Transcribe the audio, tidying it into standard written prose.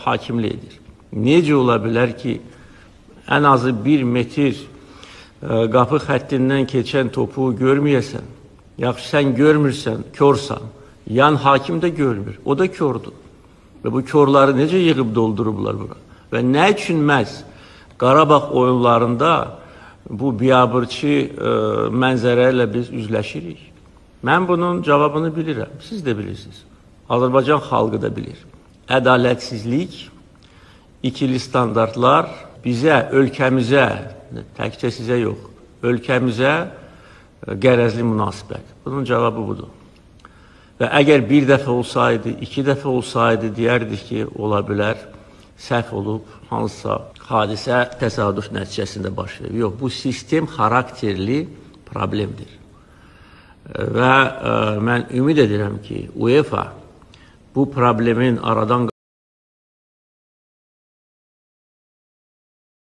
hakimlik edir. Necə ola bilər ki, ən azı 1 metr qapı xəttindən keçən topu görməyəsən, yaxşı sən görmürsən, körsən, yan hakim də görmür, o da kördür. Və bu körləri necə yığıb doldurublar bura? Və nə üçün məhz Qarabağ oyunlarında bu biabırçı mənzərə ilə biz üzləşirik? Mən bunun cavabını bilirəm, siz də bilirsiniz. Azərbaycan xalqı da bilir. Ədalətsizlik, ikili standartlar bizə, ölkəmizə, təkcə sizə yox, ölkəmizə qərəzli münasibət. Bunun cavabı budur. Və əgər bir dəfə olsaydı, 2 dəfə olsaydı, deyərdik ki, ola bilər, səhv olub, hansısa hadisə təsadüf nəticəsində baş verir. Yox, bu sistem xarakterli problemdir. Və mən ümid edirəm ki, UEFA bu problemin aradan